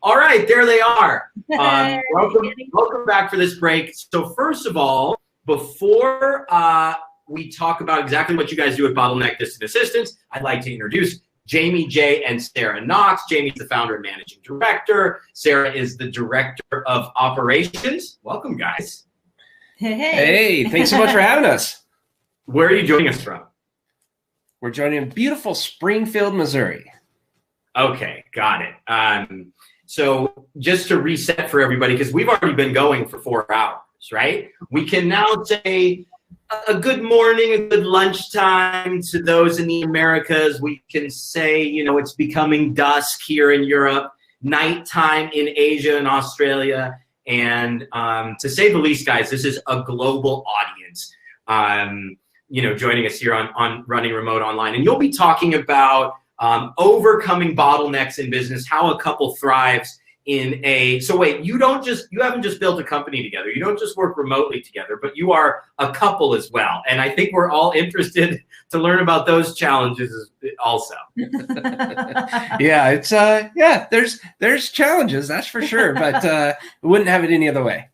All right, there they are. Welcome back for this break. So first of all, before we talk about exactly what you guys do at Bottleneck Distant Assistance, I'd like to introduce Jamie, Jay, and Sarah Knox. Jamie's the founder and managing director. Sarah is the director of operations. Welcome, guys. Hey, thanks so much for having us. Where are you joining us from? We're joining beautiful Springfield, Missouri. Okay, got it. So just to reset for everybody, because we've already been going for 4 hours, right? We can now say a good morning, a good lunchtime to those in the Americas. We can say, you know, it's becoming dusk here in Europe, nighttime in Asia and Australia. And to say the least, guys, this is a global audience, you know, joining us here on Running Remote Online. And you'll be talking about overcoming bottlenecks in business, how a couple thrives in a, so wait, you haven't just built a company together. You don't just work remotely together, but you are a couple as well. And I think we're all interested to learn about those challenges also. Yeah, it's, there's challenges, that's for sure, but we wouldn't have it any other way.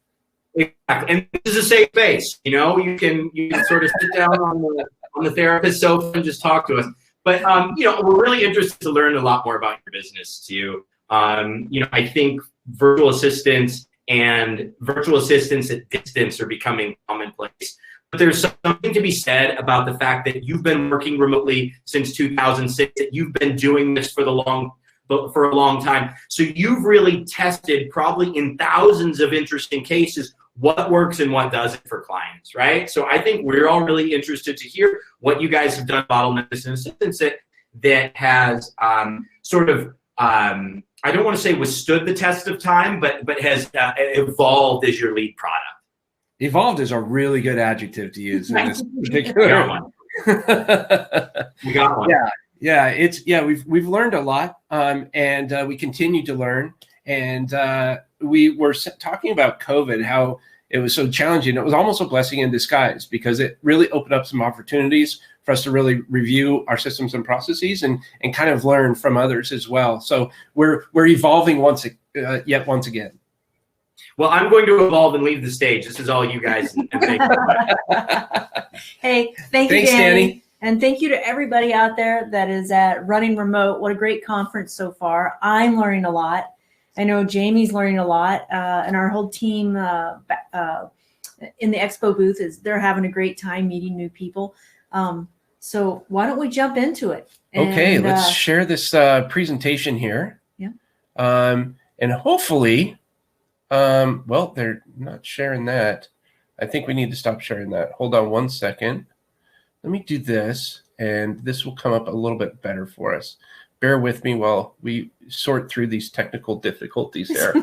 Exactly. And this is a safe space. You know, you can sort of sit down on the therapist sofa and just talk to us. But, you know, we're really interested to learn a lot more about your business too. You know, I think virtual assistants and virtual assistants at distance are becoming commonplace. But there's something to be said about the fact that you've been working remotely since 2006, that you've been doing this for a long time. So you've really tested, probably in thousands of interesting cases, what works and what doesn't for clients, right? So I think we're all really interested to hear what you guys have done Bottleneck Distant Assistance that has sort of, I don't want to say withstood the test of time, but has evolved as your lead product. Evolved is a really good adjective to use in this particular one. You got one. Yeah, we've learned a lot, and we continue to learn. And we were talking about COVID, how it was so challenging. It was almost a blessing in disguise because it really opened up some opportunities for us to really review our systems and processes and kind of learn from others as well. So we're evolving once again. Well, I'm going to evolve and leave the stage. This is all you guys. Hey, thank you, Thanks, Danny. And thank you to everybody out there that is at Running Remote. What a great conference so far. I'm learning a lot. I know Jamie's learning a lot, and our whole team in the expo booth they're having a great time meeting new people. So why don't we jump into it? Okay, let's share this presentation here. Yeah. And hopefully, well, they're not sharing that. I think we need to stop sharing that. Hold on one second. Let me do this, and this will come up a little bit better for us. Bear with me while we sort through these technical difficulties there.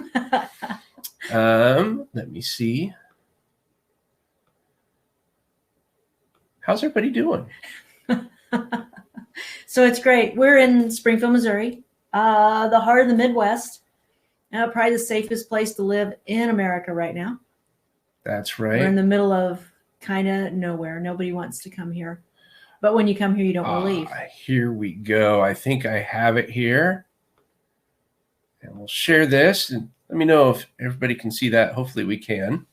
Let me see. How's everybody doing? So it's great. We're in Springfield, Missouri, the heart of the Midwest. Probably the safest place to live in America right now. That's right. We're in the middle of kind of nowhere. Nobody wants to come here. But when you come here, you don't want to leave. Here we go. I think I have it here. And we'll share this. And let me know if everybody can see that. Hopefully we can.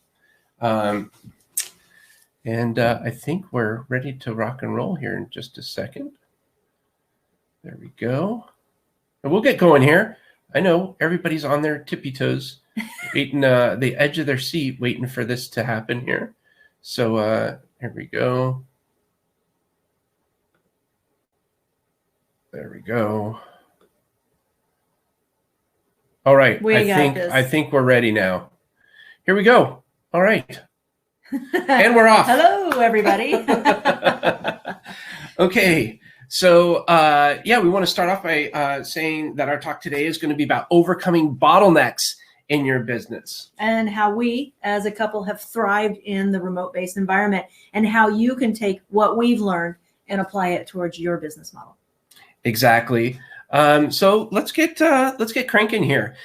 And I think we're ready to rock and roll here in just a second. There we go. And we'll get going here. I know everybody's on their tippy toes, waiting the edge of their seat, waiting for this to happen here. So here we go. There we go. All right. I think we're ready now. Here we go. All right. And we're off. Hello, everybody. Okay. So, we want to start off by saying that our talk today is going to be about overcoming bottlenecks in your business. And how we, as a couple, have thrived in the remote-based environment, and how you can take what we've learned and apply it towards your business model. Exactly. So let's get cranking here.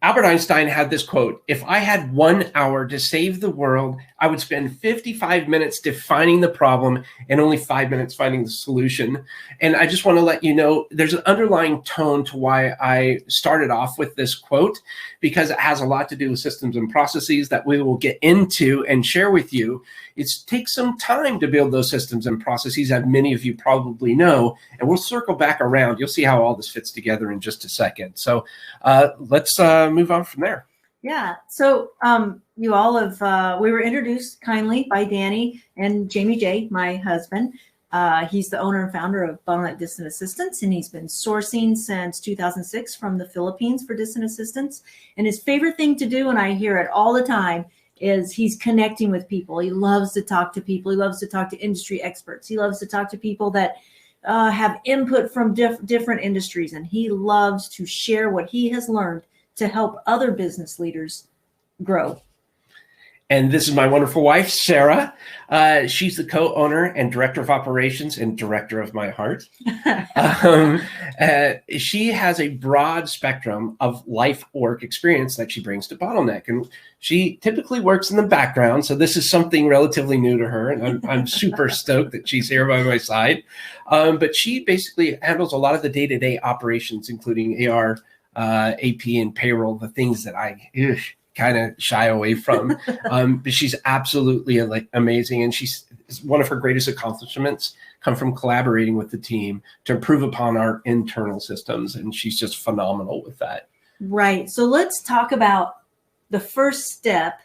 Albert Einstein had this quote: if I had 1 hour to save the world, I would spend 55 minutes defining the problem and only 5 minutes finding the solution. And I just want to let you know, there's an underlying tone to why I started off with this quote, because it has a lot to do with systems and processes that we will get into and share with you. It takes some time to build those systems and processes, as many of you probably know, and we'll circle back around. You'll see how all this fits together in just a second. So let's move on from there. Yeah. So you all have, we were introduced kindly by Danny and Jamie J, my husband. He's the owner and founder of Bottleneck Distant Assistance, and he's been sourcing since 2006 from the Philippines for distant assistance. And his favorite thing to do, and I hear it all the time, is he's connecting with people. He loves to talk to people. He loves to talk to industry experts. He loves to talk to people that have input from different industries, and he loves to share what he has learned to help other business leaders grow. And this is my wonderful wife, Sarah. She's the co-owner and director of operations and director of my heart. She has a broad spectrum of life work experience that she brings to Bottleneck. And she typically works in the background. So this is something relatively new to her. And I'm super stoked that she's here by my side. But she basically handles a lot of the day-to-day operations, including AR, AP, and payroll, the things that I kind of shy away from. But she's absolutely amazing. And she's one of her greatest accomplishments come from collaborating with the team to improve upon our internal systems. And she's just phenomenal with that. Right. So let's talk about the first step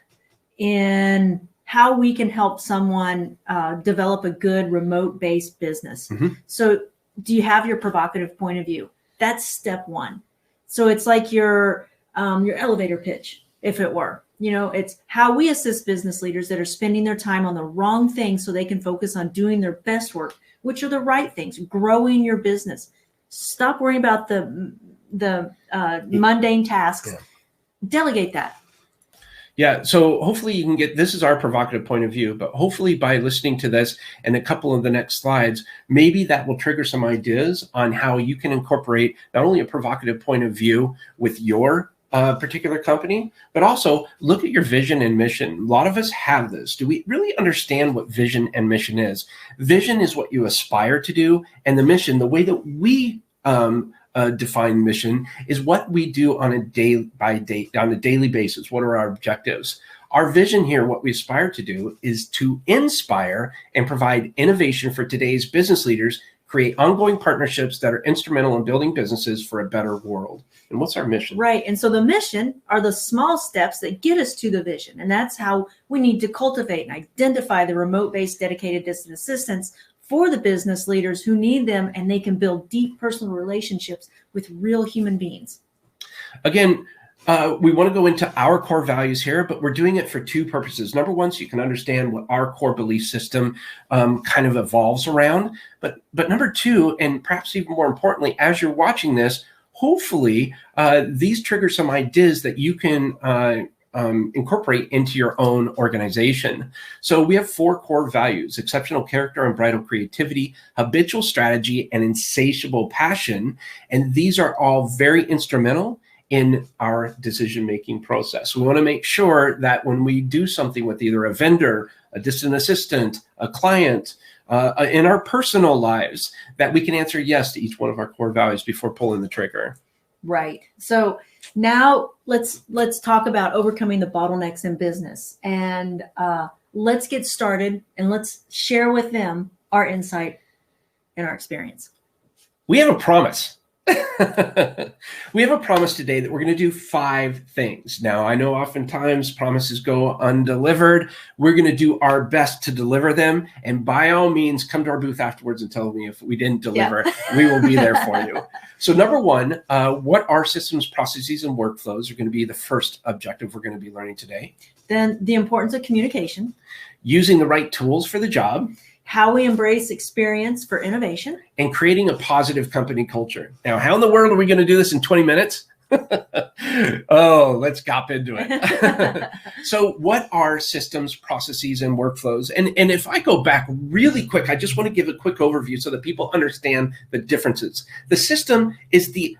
in how we can help someone develop a good remote-based business. Mm-hmm. So do you have your provocative point of view? That's step one. So it's like your elevator pitch. If it were, it's how we assist business leaders that are spending their time on the wrong things so they can focus on doing their best work, which are the right things, growing your business. Stop worrying about the mundane tasks. Yeah. Delegate that. Yeah. So hopefully you can get, this is our provocative point of view, but hopefully by listening to this and a couple of the next slides, maybe that will trigger some ideas on how you can incorporate not only a provocative point of view with your particular company, but also look at your vision and mission. A lot of us have this. Do we really understand what vision and mission is? Vision is what you aspire to do, and the mission, the way that we define mission, is what we do on a daily basis. What are our objectives? Our vision here, what we aspire to do, is to inspire and provide innovation for today's business leaders, create ongoing partnerships that are instrumental in building businesses for a better world. And what's our mission? Right. And so the mission are the small steps that get us to the vision. And that's how we need to cultivate and identify the remote-based dedicated distant assistants for the business leaders who need them, and they can build deep personal relationships with real human beings. Again, we want to go into our core values here, but we're doing it for two purposes. Number one, so you can understand what our core belief system kind of evolves around. But number two, and perhaps even more importantly, as you're watching this, hopefully these trigger some ideas that you can incorporate into your own organization. So we have 4 core values: exceptional character, unbridled creativity, habitual strategy, and insatiable passion. And these are all very instrumental in our decision-making process. We want to make sure that when we do something with either a vendor, a distant assistant, a client, in our personal lives, that we can answer yes to each one of our core values before pulling the trigger. Right. So now let's talk about overcoming the bottlenecks in business, and let's get started and let's share with them our insight and our experience. We have a promise. We have a promise today that we're going to do 5 things. Now, I know oftentimes promises go undelivered. We're going to do our best to deliver them. And by all means, come to our booth afterwards and tell me if we didn't deliver. Yeah. We will be there for you. So number one, what are systems, processes, and workflows are going to be the first objective we're going to be learning today. Then the importance of communication. Using the right tools for the job. How we embrace experience for innovation. And creating a positive company culture. Now, how in the world are we going to do this in 20 minutes? Oh, let's hop into it. So what are systems, processes, and workflows? And if I go back really quick, I just want to give a quick overview so that people understand the differences. The system is the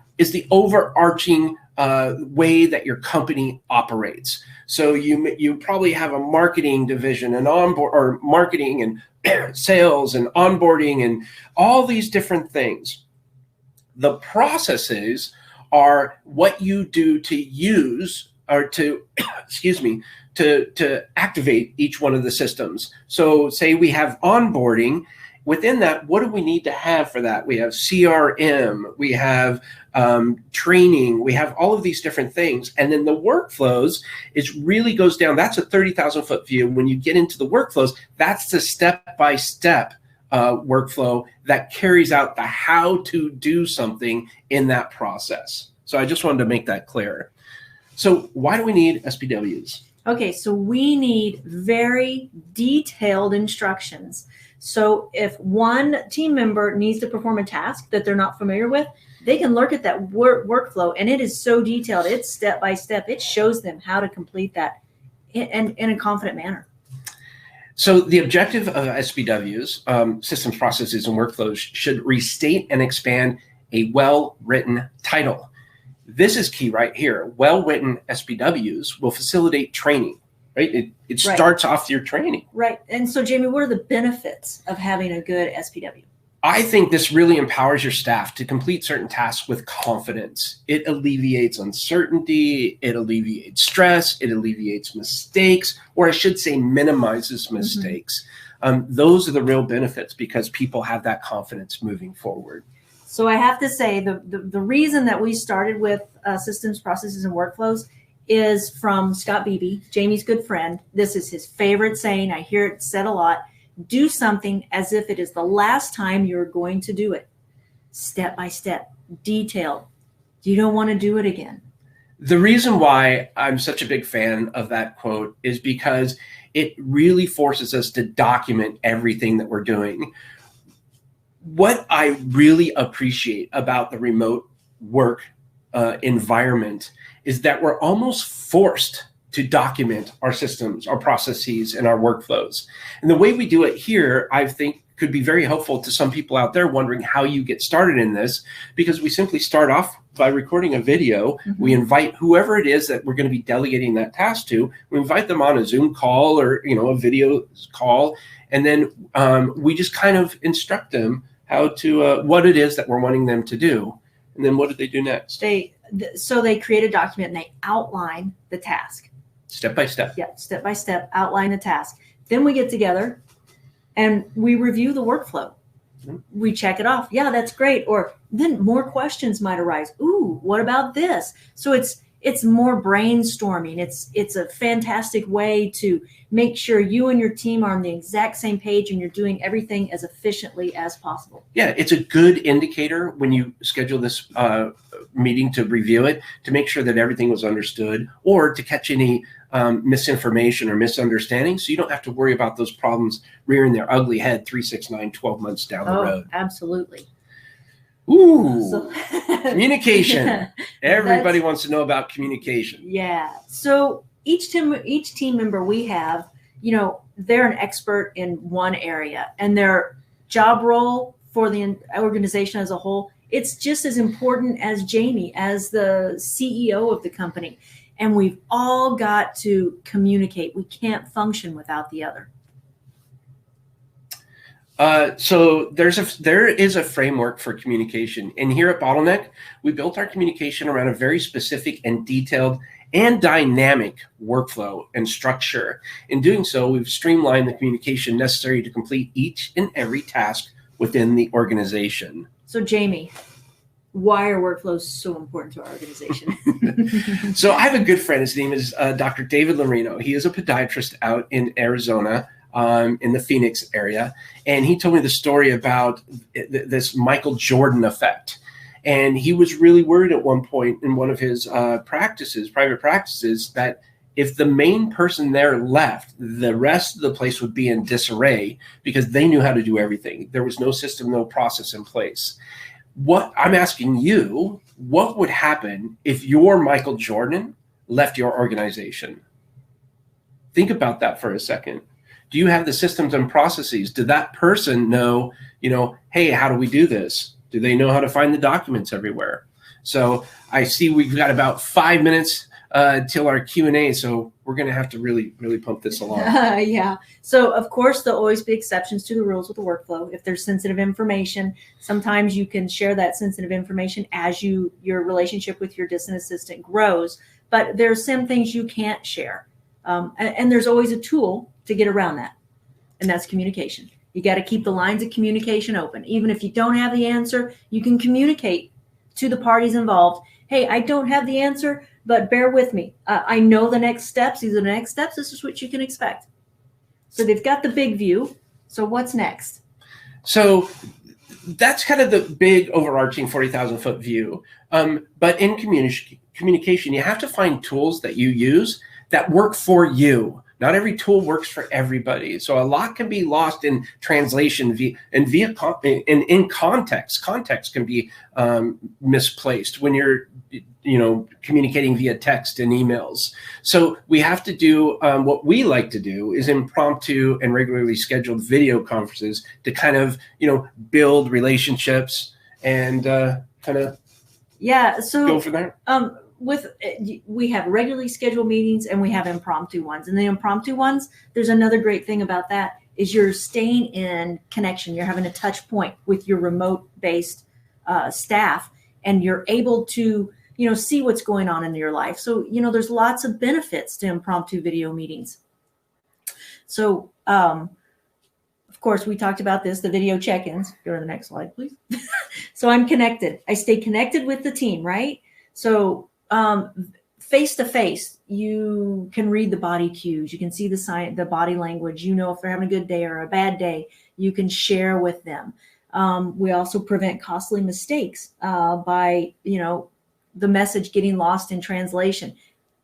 overarching way that your company operates. So you probably have a marketing division and marketing and sales and onboarding and all these different things. The processes are what you do to use or to, excuse me, to activate each one of the systems. So say we have onboarding. Within that, what do we need to have for that? We have CRM, we have training, we have all of these different things. And then the workflows really goes down. That's a 30,000 foot view. When you get into the workflows, that's the step-by-step workflow that carries out the how to do something in that process. So I just wanted to make that clear. So why do we need SPWs? Okay, so we need very detailed instructions. So if one team member needs to perform a task that they're not familiar with, they can look at that workflow, and it is so detailed. It's step by step. It shows them how to complete that in a confident manner. So the objective of SPWs, systems, processes, and workflows, should restate and expand a well-written title. This is key right here. Well-written SPWs will facilitate training, right? It starts off your training. Right. And so, Jamie, what are the benefits of having a good SPW? I think this really empowers your staff to complete certain tasks with confidence. It alleviates uncertainty, it alleviates stress, it alleviates mistakes, or I should say minimizes mistakes. Those are the real benefits because people have that confidence moving forward. So I have to say the reason that we started with systems, processes, and workflows is from Scott Beebe, Jamie's good friend. This is his favorite saying. I hear it said a lot. Do something as if it is the last time you're going to do it. Step by step, detailed. You don't want to do it again. The reason why I'm such a big fan of that quote is because it really forces us to document everything that we're doing. What I really appreciate about the remote work environment is that we're almost forced to document our systems, our processes, and our workflows. And the way we do it here, I think, could be very helpful to some people out there wondering how you get started in this, because we simply start off by recording a video. We invite whoever it is that we're going to be delegating that task to. We invite them on a Zoom call or a video call, and then we just kind of instruct them how to what it is that we're wanting them to do. And then what do they do next? So they create a document and they outline the task. Step by step. Yeah, step by step, outline the task. Then we get together and we review the workflow. We check it off. Yeah, that's great. Or then more questions might arise. Ooh, what about this? So it's more brainstorming. It's a fantastic way to make sure you and your team are on the exact same page and you're doing everything as efficiently as possible. Yeah, it's a good indicator when you schedule this meeting to review it, to make sure that everything was understood or to catch any misinformation or misunderstanding, so you don't have to worry about those problems rearing their ugly head 3, 6, 9, 12 months down the road. Absolutely. Ooh, communication. Everybody wants to know about communication. Yeah. So each team member we have, they're an expert in one area, and their job role for the organization as a whole, it's just as important as Jamie, as the CEO of the company. And we've all got to communicate. We can't function without the other. So there is a framework for communication. And here at Bottleneck, we built our communication around a very specific and detailed and dynamic workflow and structure. In doing so, we've streamlined the communication necessary to complete each and every task within the organization. So Jamie, why are workflows so important to our organization? So I have a good friend. His name is Dr. David Lorino. He is a podiatrist out in Arizona, in the Phoenix area. And he told me the story about this Michael Jordan effect. And he was really worried at one point in one of his private practices, that if the main person there left, the rest of the place would be in disarray because they knew how to do everything. There was no system, no process in place. What I'm asking you, what would happen if your Michael Jordan left your organization? Think about that for a second. Do you have the systems and processes? Did that person know, hey, how do we do this? Do they know how to find the documents everywhere? So I see we've got about 5 minutes till our Q&A. So we're going to have to really pump this along. Yeah. So of course, there'll always be exceptions to the rules with the workflow. If there's sensitive information, sometimes you can share that sensitive information as your relationship with your distant assistant grows. But there's some things you can't share. And there's always a tool to get around that. And that's communication. You got to keep the lines of communication open. Even if you don't have the answer, you can communicate to the parties involved. Hey, I don't have the answer, but bear with me. I know the next steps. These are the next steps. This is what you can expect. So they've got the big view. So what's next? So that's kind of the big overarching 40,000 foot view. But in communication, you have to find tools that you use that work for you. Not every tool works for everybody. So a lot can be lost in translation in context. Context can be misplaced when you're communicating via text and emails. So we have to do what we like to do is impromptu and regularly scheduled video conferences to kind of build relationships and kind of go from there. We have regularly scheduled meetings and we have impromptu ones. And the impromptu ones, there's another great thing about that is you're staying in connection. You're having a touch point with your remote based staff, and you're able to see what's going on in your life. So there's lots of benefits to impromptu video meetings. So of course we talked about this, the video check-ins. Go to the next slide, please. So I'm connected. I stay connected with the team, right? So face to face, you can read the body cues. You can see the body language. If they're having a good day or a bad day, you can share with them. We also prevent costly mistakes by the message getting lost in translation.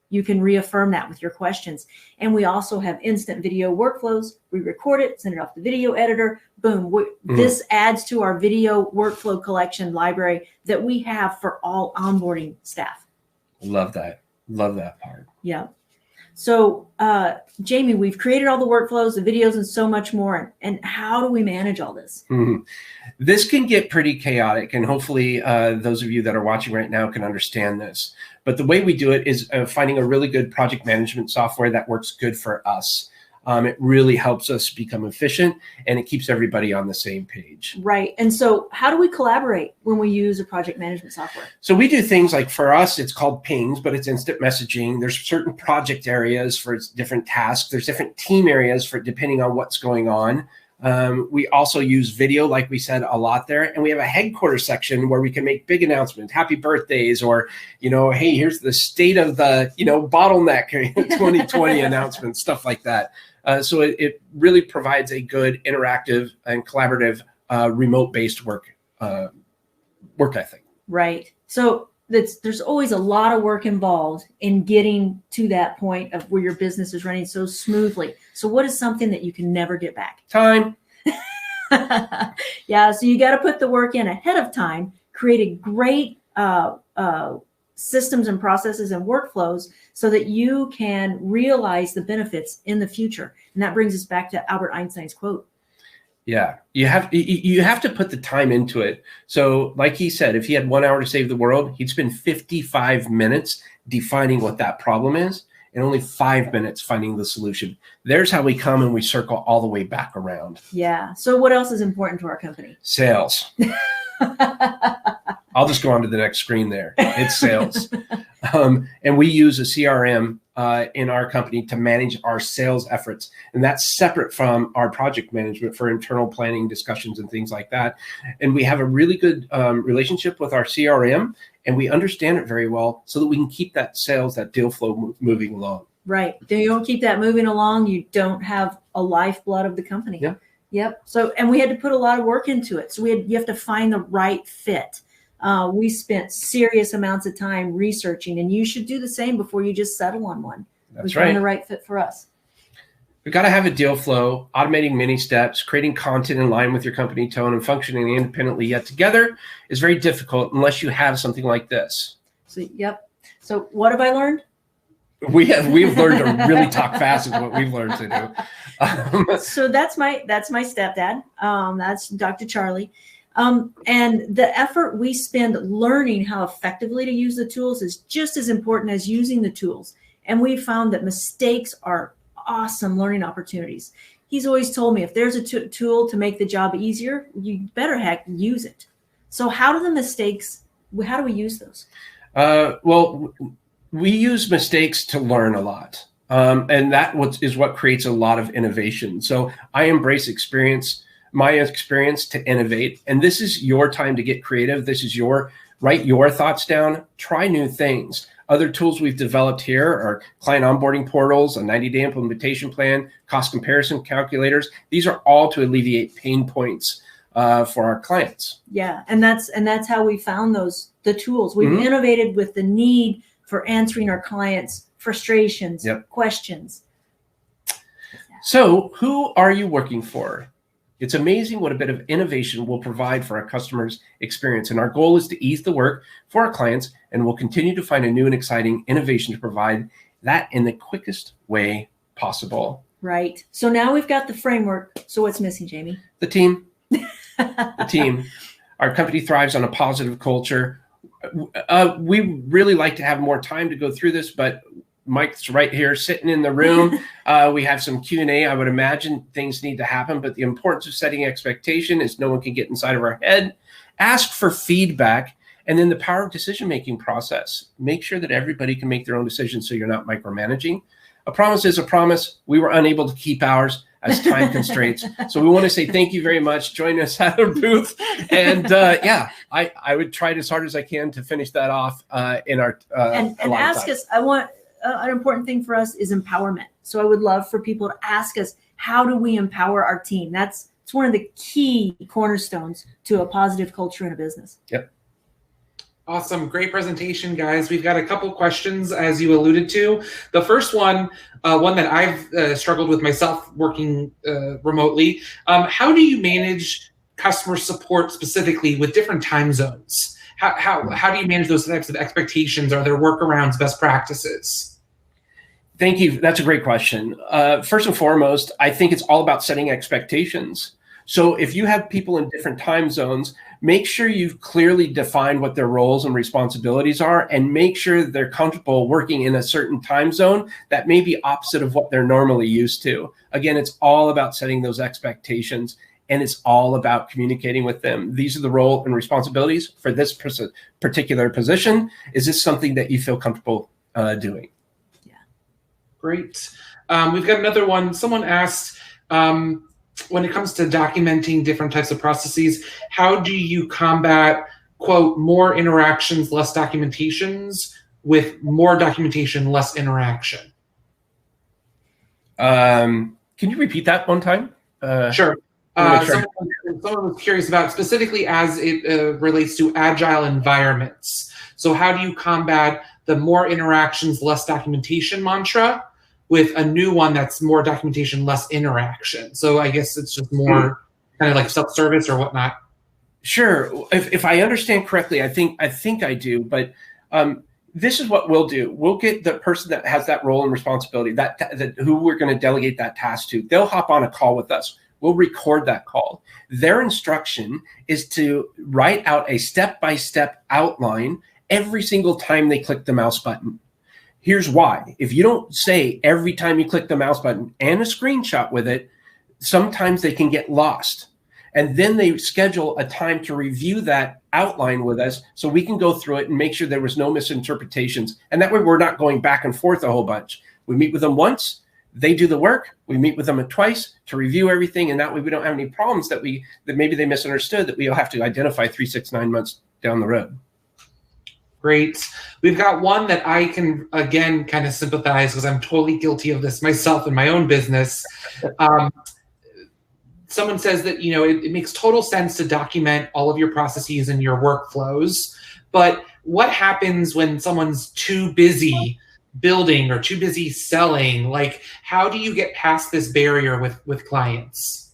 You can reaffirm that with your questions. And we also have instant video workflows. We record it, send it off the video editor. Boom. This adds to our video workflow collection library that we have for all onboarding staff. Love that. Love that part. Yeah. So, Jamie, we've created all the workflows, the videos, and so much more. And how do we manage all this? Mm-hmm. This can get pretty chaotic, and hopefully those of you that are watching right now can understand this. But the way we do it is finding a really good project management software that works good for us. It really helps us become efficient, and it keeps everybody on the same page. Right. And so how do we collaborate when we use a project management software? So we do things like, for us, it's called pings, but it's instant messaging. There's certain project areas for different tasks. There's different team areas for depending on what's going on. We also use video, like we said, a lot there. And we have a headquarters section where we can make big announcements, happy birthdays, or, hey, here's the state of the, bottleneck 2020 announcements, stuff like that. So it really provides a good interactive and collaborative remote-based work ethic. Right. So there's always a lot of work involved in getting to that point of where your business is running so smoothly. So what is something that you can never get back? Time. Yeah. So you got to put the work in ahead of time, create a great systems and processes and workflows so that you can realize the benefits in the future. And that brings us back to Albert Einstein's quote. Yeah, you have to put the time into it. So like he said, if he had 1 hour to save the world, he'd spend 55 minutes defining what that problem is and only 5 minutes finding the solution. There's how we come and we circle all the way back around. Yeah. So what else is important to our company? Sales. I'll just go on to the next screen there. It's sales. And we use a CRM in our company to manage our sales efforts. And that's separate from our project management for internal planning discussions and things like that. And we have a really good relationship with our CRM, and we understand it very well so that we can keep that deal flow moving along. Right. If you don't keep that moving along, you don't have a lifeblood of the company. Yeah. Yep. So, and we had to put a lot of work into it. So you have to find the right fit. We spent serious amounts of time researching, and you should do the same before you just settle on one. That's right. Find the right fit for us. We've got to have a deal flow, automating many steps, creating content in line with your company tone, and functioning independently yet together is very difficult unless you have something like this. So, yep. So what have I learned? We've learned to really talk fast is what we've learned to do. So that's my stepdad. That's Dr. Charlie. And the effort we spend learning how effectively to use the tools is just as important as using the tools. And we found that mistakes are awesome learning opportunities. He's always told me, if there's a tool to make the job easier, you better heck use it. So how do we use those? Well, we use mistakes to learn a lot. And that is what creates a lot of innovation. So I embrace my experience to innovate. And this is your time to get creative. This is write your thoughts down, try new things. Other tools we've developed here are client onboarding portals, a 90-day implementation plan, cost comparison calculators. These are all to alleviate pain points for our clients. Yeah, and that's how we found the tools. We've innovated with the need for answering our clients' frustrations, questions. So who are you working for? It's amazing what a bit of innovation will provide for our customers' experience. And our goal is to ease the work for our clients, and we'll continue to find a new and exciting innovation to provide that in the quickest way possible. Right. So now we've got the framework. So what's missing, Jamie? The team. The team. Our company thrives on a positive culture. We really like to have more time to go through this, but Mike's right here sitting in the room. We have some Q&A. I would imagine things need to happen, but the importance of setting expectation is no one can get inside of our head. Ask for feedback, and then the power of decision-making process. Make sure that everybody can make their own decisions so you're not micromanaging. A promise is a promise. We were unable to keep ours as time constraints. So we want to say thank you very much. Join us at our booth. And I would try as hard as I can to finish that off in our and ask us. I want an important thing for us is empowerment. So I would love for people to ask us, how do we empower our team? It's one of the key cornerstones to a positive culture in a business. Yep. Awesome. Great presentation, guys. We've got a couple questions, as you alluded to. The first one that I've struggled with myself working remotely. How do you manage customer support specifically with different time zones? How do you manage those types of expectations? Are there workarounds, best practices? Thank you. That's a great question. First and foremost, I think it's all about setting expectations. So if you have people in different time zones, make sure you've clearly defined what their roles and responsibilities are, and make sure that they're comfortable working in a certain time zone that may be opposite of what they're normally used to. Again, it's all about setting those expectations, and it's all about communicating with them. These are the role and responsibilities for this particular position. Is this something that you feel comfortable doing? Yeah. Great. We've got another one. Someone asked, when it comes to documenting different types of processes, how do you combat, quote, more interactions, less documentations with more documentation, less interaction? Can you repeat that one time? Sure. Someone was curious about specifically as it relates to agile environments. So how do you combat the more interactions, less documentation mantra with a new one that's more documentation, less interaction? So I guess it's just more kind of like self-service or whatnot. Sure. If I understand correctly, I think I do, but this is what we'll do. We'll get the person that has that role and responsibility, that who we're going to delegate that task to. They'll hop on a call with us. We'll record that call. Their instruction is to write out a step-by-step outline every single time they click the mouse button. Here's why. If you don't say every time you click the mouse button and a screenshot with it, sometimes they can get lost. And then they schedule a time to review that outline with us so we can go through it and make sure there was no misinterpretations. And that way we're not going back and forth a whole bunch. We meet with them once, they do the work, we meet with them twice to review everything, and that way we don't have any problems that maybe they misunderstood that we'll have to identify 3, 6, 9 months down the road. Great. We've got one that I can, again, kind of sympathize because I'm totally guilty of this myself in my own business. Someone says that, it makes total sense to document all of your processes and your workflows, but what happens when someone's too busy building or too busy selling? Like, how do you get past this barrier with clients?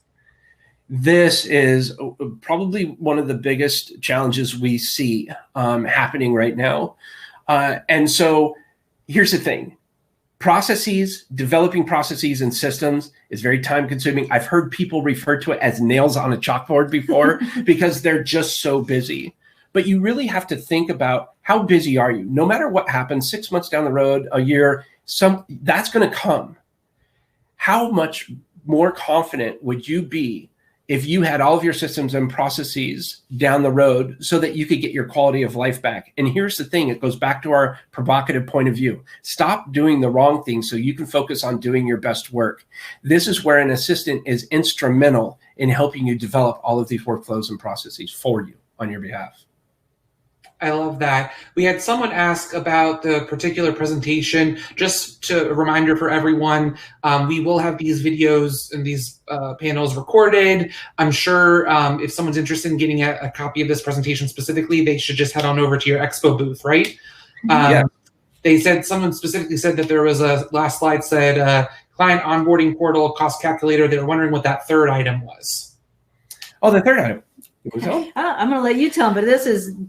This is probably one of the biggest challenges we see happening right now. And so here's the thing. Processes, developing processes and systems is very time consuming. I've heard people refer to it as nails on a chalkboard before because they're just so busy. But you really have to think about how busy are you? No matter what happens, 6 months down the road, a year, that's going to come. How much more confident would you be if you had all of your systems and processes down the road so that you could get your quality of life back? And here's the thing, it goes back to our provocative point of view. Stop doing the wrong thing so you can focus on doing your best work. This is where an assistant is instrumental in helping you develop all of these workflows and processes for you on your behalf. I love that. We had someone ask about the particular presentation. Just to a reminder for everyone, we will have these videos and these panels recorded. I'm sure if someone's interested in getting a copy of this presentation specifically, they should just head on over to your expo booth, right? Yeah. They said, someone specifically said that there was a last slide said client onboarding portal cost calculator. They were wondering what that third item was. Oh, the third item. I'm going to let you tell him, but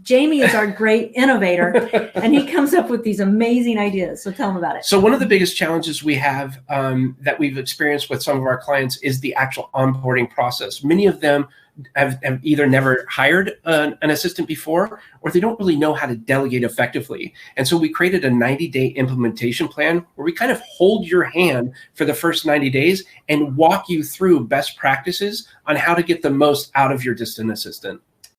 Jaime is our great innovator, and he comes up with these amazing ideas. So tell him about it. So one of the biggest challenges we have that we've experienced with some of our clients is the actual onboarding process. Many of them have either never hired an assistant before, or they don't really know how to delegate effectively. And so we created a 90-day implementation plan where we kind of hold your hand for the first 90 days and walk you through best practices on how to get the most out of your distant assistant.